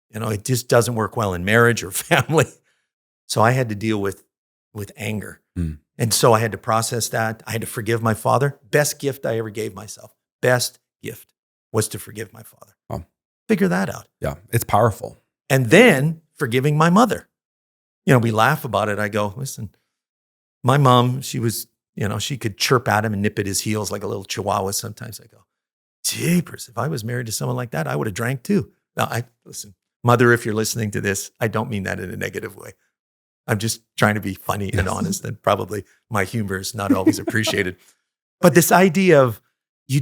It just doesn't work well in marriage or family. So I had to deal with anger. Mm. And so I had to process that. I had to forgive my father. Best gift I ever gave myself. Best gift was to forgive my father. Oh. Figure that out. Yeah, it's powerful. And then forgiving my mother. We laugh about it. I go, listen, my mom, she was, she could chirp at him and nip at his heels like a little chihuahua sometimes. I go, jeepers, if I was married to someone like that, I would have drank too. Now, listen, mother, if you're listening to this, I don't mean that in a negative way. I'm just trying to be funny and honest, and probably my humor is not always appreciated. But this idea of you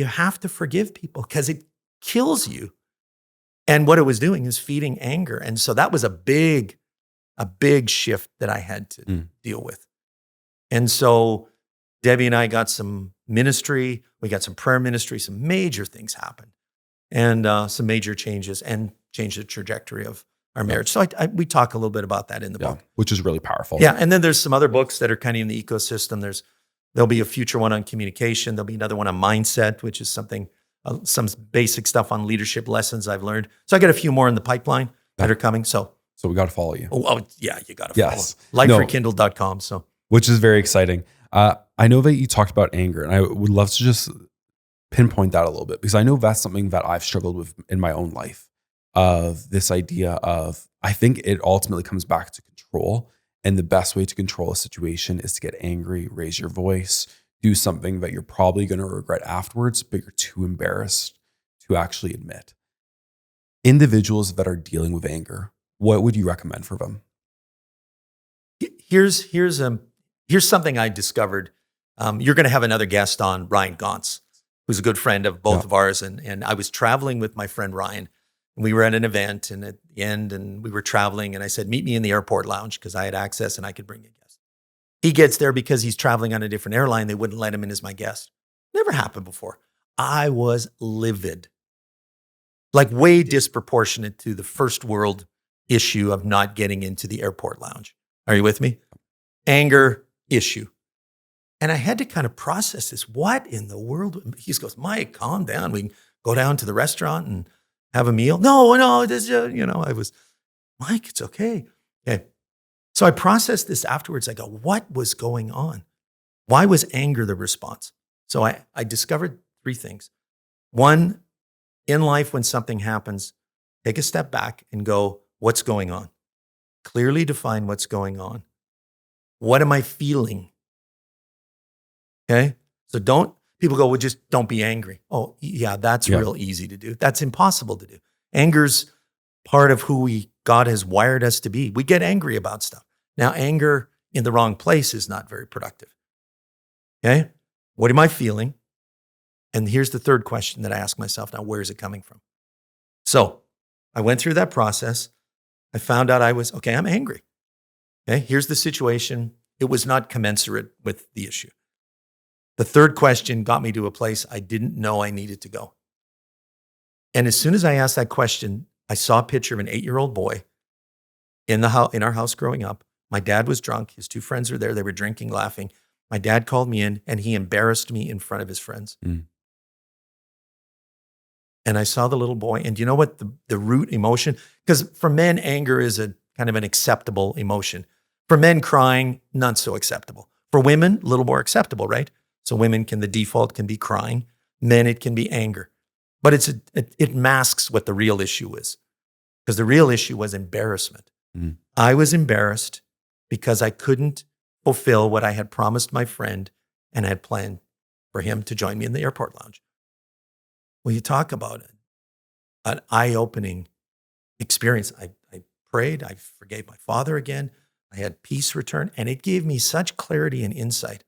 have to forgive people because it kills you. And what it was doing is feeding anger. And so that was a big shift that I had to deal with. And so Debbie and I got some ministry. We got some prayer ministry. Some major things happened. And some major changes and changed the trajectory of our marriage. So we talk a little bit about that in the book. Which is really powerful. Yeah, and then there's some other books that are kind of in the ecosystem. There'll be a future one on communication. There'll be another one on mindset, which is something, some basic stuff on leadership lessons I've learned. So I got a few more in the pipeline that are coming. So we got to follow you. Oh yeah, you got to follow. Lifeforkindle.com. So which is very exciting. I know that you talked about anger, and I would love to just pinpoint that a little bit because I know that's something that I've struggled with in my own life. Of this idea of, I think it ultimately comes back to control. And the best way to control a situation is to get angry, raise your voice, do something that you're probably going to regret afterwards, but you're too embarrassed to actually admit. Individuals that are dealing with anger, what would you recommend for them? Here's something I discovered. You're going to have another guest on, Ryan Gauntz, who's a good friend of both of ours. And I was traveling with my friend Ryan. We were at an event and at the end, and we were traveling, and I said, meet me in the airport lounge because I had access and I could bring a guest. He gets there because he's traveling on a different airline. They wouldn't let him in as my guest. Never happened before. I was livid, like way disproportionate to the first world issue of not getting into the airport lounge. Are you with me? Anger issue. And I had to kind of process this. What in the world? He goes, Mike, calm down. We can go down to the restaurant and have a meal? No, this, I was, Mike, it's okay. Okay. So I processed this afterwards. I go, what was going on? Why was anger the response? So I discovered 3 things. One, in life, when something happens, take a step back and go, what's going on? Clearly define what's going on. What am I feeling? Okay. So people go, well, just don't be angry. Oh, yeah, that's real easy to do. That's impossible to do. Anger's part of who God has wired us to be. We get angry about stuff. Now, anger in the wrong place is not very productive. Okay. What am I feeling? And here's the third question that I ask myself now, where is it coming from? So I went through that process. I found out I'm angry. Okay. Here's the situation. It was not commensurate with the issue. The third question got me to a place I didn't know I needed to go. And as soon as I asked that question, I saw a picture of an 8-year-old boy in our house growing up. My dad was drunk. His 2 friends were there. They were drinking, laughing. My dad called me in and he embarrassed me in front of his friends. And I saw the little boy. And do you know what the root emotion? Because for men, anger is a kind of an acceptable emotion. For men, crying, not so acceptable. For women, a little more acceptable, right? So women the default can be crying. Men, it can be anger. But it masks what the real issue is. Because the real issue was embarrassment. I was embarrassed because I couldn't fulfill what I had promised my friend and had planned for him to join me in the airport lounge. Well, you talk about it, an eye-opening experience. I prayed. I forgave my father again. I had peace return. And it gave me such clarity and insight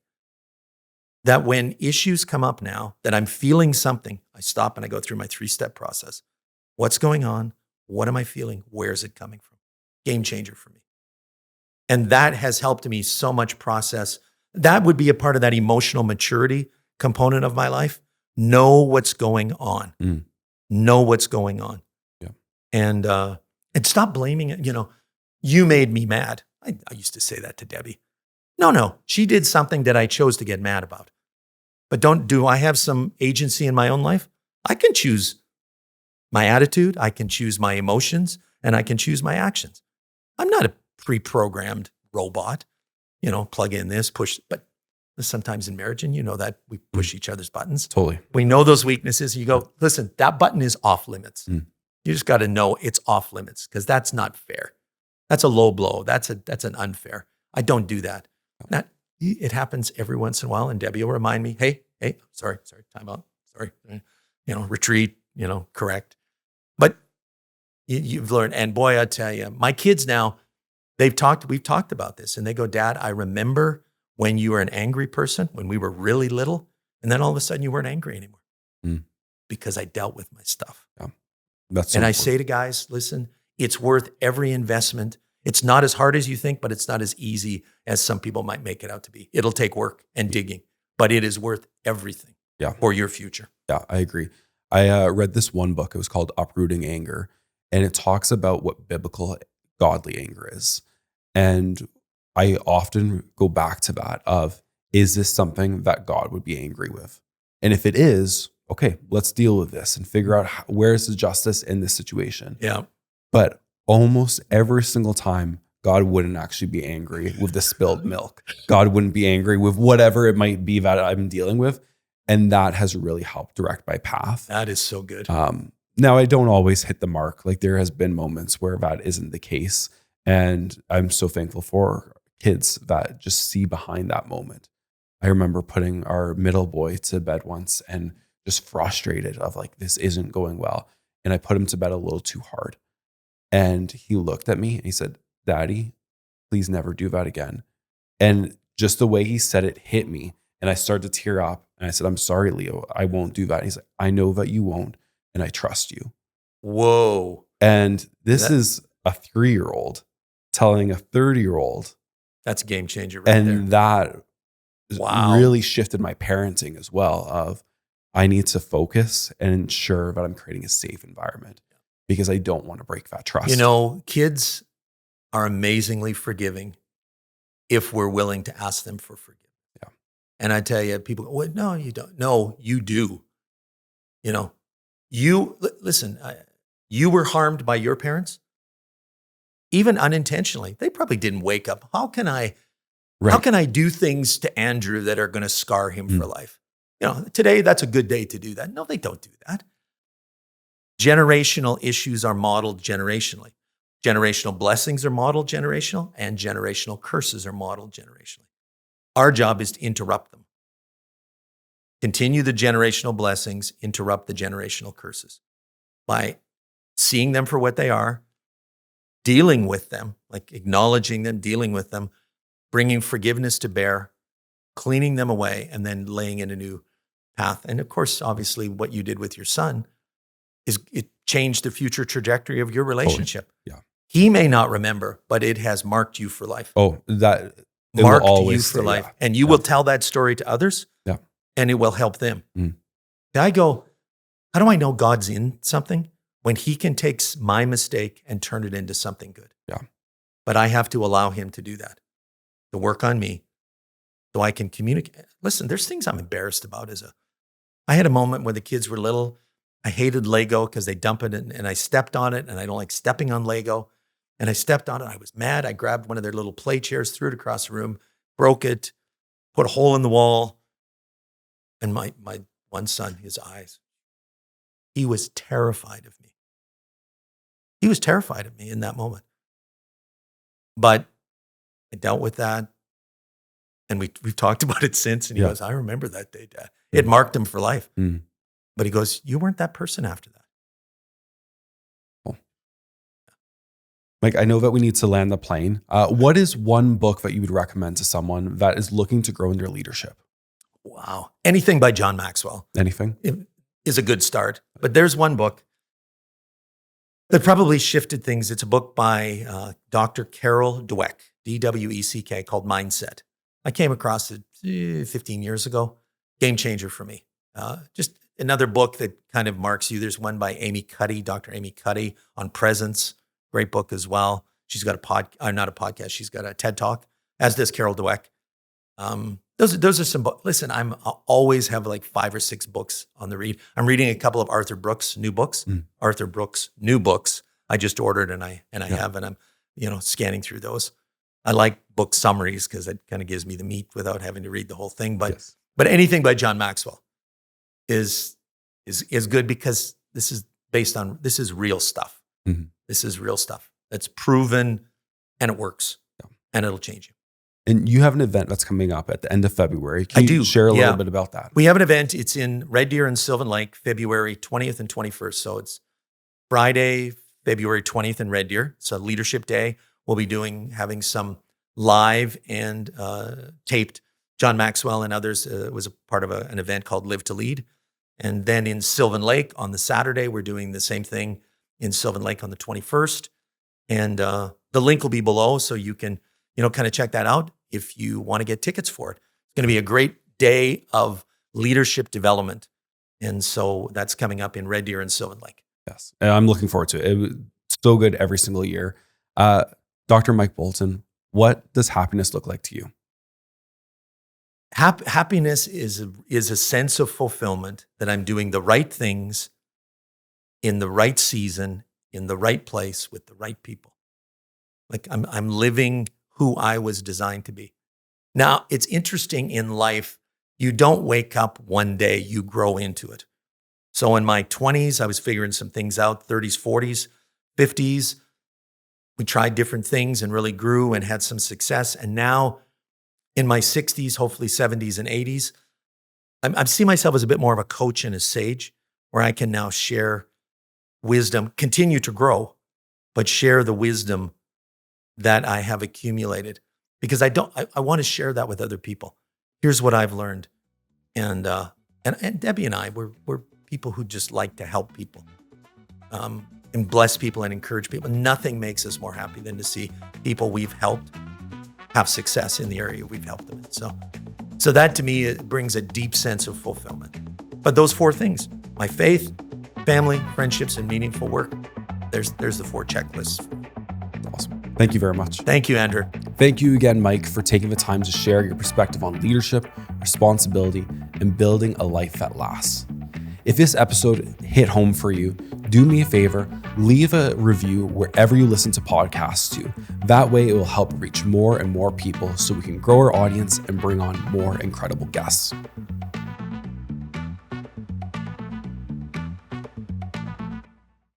that when issues come up now, that I'm feeling something, I stop and I go through my 3-step process. What's going on? What am I feeling? Where is it coming from? Game changer for me. And that has helped me so much process. That would be a part of that emotional maturity component of my life. Know what's going on. Know what's going on. Yeah. And stop blaming it. You made me mad. I used to say that to Debbie. No, she did something that I chose to get mad about. But do I have some agency in my own life? I can choose my attitude, I can choose my emotions, and I can choose my actions. I'm not a pre-programmed robot, plug in this, push, but sometimes in marriage, and you know that, we push each other's buttons. Totally. We know those weaknesses. You go, listen, that button is off limits. You just got to know it's off limits because that's not fair. That's a low blow. That's an unfair. I don't do that. It happens every once in a while, and Debbie will remind me, hey, sorry, time out, sorry, retreat, correct. But you've learned, and boy, I tell you, my kids now, we've talked about this, and they go, Dad, I remember when you were an angry person, when we were really little, and then all of a sudden you weren't angry anymore because I dealt with my stuff. Yeah. That's so and I important. say to guys, listen, it's worth every investment. It's not as hard as you think, but it's not as easy as some people might make it out to be. It'll take work and digging, but it is worth everything for your future. Yeah, I agree. I read this one book. It was called Uprooting Anger, and it talks about what biblical godly anger is. And I often go back to that of, is this something that God would be angry with? And if it is, okay, let's deal with this and figure out where's the justice in this situation. Yeah. But almost every single time, God wouldn't actually be angry with the spilled milk. God wouldn't be angry with whatever it might be that I'm dealing with. And that has really helped direct my path. That is so good. Now, I don't always hit the mark. Like, there has been moments where that isn't the case. And I'm so thankful for kids that just see behind that moment. I remember putting our middle boy to bed once and just frustrated of like, this isn't going well. And I put him to bed a little too hard. And he looked at me and he said, Daddy, please never do that again. And just the way he said it hit me. And I started to tear up. And I said, I'm sorry, Leo, I won't do that. And he's like, I know that you won't. And I trust you. Whoa. And this is a 3-year-old telling a 30-year-old. That's a game changer right there. And that really shifted my parenting as well of, I need to focus and ensure that I'm creating a safe environment because I don't want to break that trust. Kids are amazingly forgiving if we're willing to ask them for forgiveness. Yeah. And I tell you, people go, well, no, you don't. No, you do. Listen, you were harmed by your parents, even unintentionally. They probably didn't wake up. How can I do things to Andrew that are going to scar him for life? Today that's a good day to do that. No, they don't do that. Generational issues are modeled generationally. Generational blessings are modeled generational, and generational curses are modeled generationally. Our job is to interrupt them. Continue the generational blessings, interrupt the generational curses by seeing them for what they are, dealing with them, like acknowledging them, dealing with them, bringing forgiveness to bear, cleaning them away, and then laying in a new path. And of course, obviously, what you did with your son it changed the future trajectory of your relationship. Yeah. He may not remember, but it has marked you for life. Oh, that it marked will always you for stay, life. yeah. And you will tell that story to others. Yeah. And it will help them. Mm. I go, how do I know God's in something? When he can take my mistake and turn it into something good. Yeah. But I have to allow him to do that, to work on me so I can communicate. Listen, there's things I'm embarrassed about. I had a moment when the kids were little. I hated Lego because they dump it and I stepped on it, and I don't like stepping on Lego. And I stepped on it. I was mad. I grabbed one of their little play chairs, threw it across the room, broke it, put a hole in the wall. And my one son, his eyes, he was terrified of me. He was terrified of me in that moment. But I dealt with that. And we've talked about it since. And he goes, I remember that day, Dad. It marked him for life. Mm. But he goes, you weren't that person after that. Cool. Mike, I know that we need to land the plane. What is one book that you would recommend to someone that is looking to grow in their leadership? Wow. Anything by John Maxwell. Anything? It is a good start. But there's one book that probably shifted things. It's a book by Dr. Carol Dweck, D-W-E-C-K, called Mindset. I came across it 15 years ago. Game changer for me. Just another book that kind of marks you. There's one by Amy Cuddy, Dr. Amy Cuddy, on presence. Great book as well. She's got not a podcast. She's got a TED Talk, as does Carol Dweck. Those are some books. Listen, I always have like 5 or 6 books on the read. I'm reading a couple of Arthur Brooks' new books. Arthur Brooks' new books. I just ordered and I have, and I'm scanning through those. I like book summaries because it kind of gives me the meat without having to read the whole thing. But anything by John Maxwell is good, because this is real stuff. Mm-hmm. This is real stuff that's proven, and it works, and it'll change you. And you have an event that's coming up at the end of February. Can you share a little bit about that? We have an event. It's in Red Deer and Sylvan Lake, February 20th and 21st. So it's Friday, February 20th in Red Deer. It's a leadership day. We'll be having some live and taped. John Maxwell and others was a part of an event called Live to Lead. And then in Sylvan Lake on the Saturday, we're doing the same thing in Sylvan Lake on the 21st. And the link will be below, so you can kind of check that out if you want to get tickets for it. It's going to be a great day of leadership development. And so that's coming up in Red Deer and Sylvan Lake. Yes. I'm looking forward to it. It's so good every single year. Dr. Mike Bolton, what does happiness look like to you? Happiness is a sense of fulfillment that I'm doing the right things in the right season, in the right place, with the right people. Like I'm living who I was designed to be. Now, it's interesting in life, you don't wake up one day, you grow into it. So in my 20s, I was figuring some things out, 30s, 40s, 50s. We tried different things and really grew and had some success. And now in my 60s, hopefully 70s and 80s, I see myself as a bit more of a coach and a sage, where I can now share wisdom, continue to grow, but share the wisdom that I have accumulated, because I want to share that with other people. Here's what I've learned. And Debbie and I, we're people who just like to help people, and bless people and encourage people. Nothing makes us more happy than to see people we've helped have success in the area we've helped them in. So that to me, it brings a deep sense of fulfillment. But those 4 things: my faith, family, friendships, and meaningful work. There's the 4 checklists. Awesome. Thank you very much. Thank you, Andrew. Thank you again, Mike, for taking the time to share your perspective on leadership, responsibility, and building a life that lasts. If this episode hit home for you, do me a favor, leave a review wherever you listen to podcasts to. That way it will help reach more and more people so we can grow our audience and bring on more incredible guests.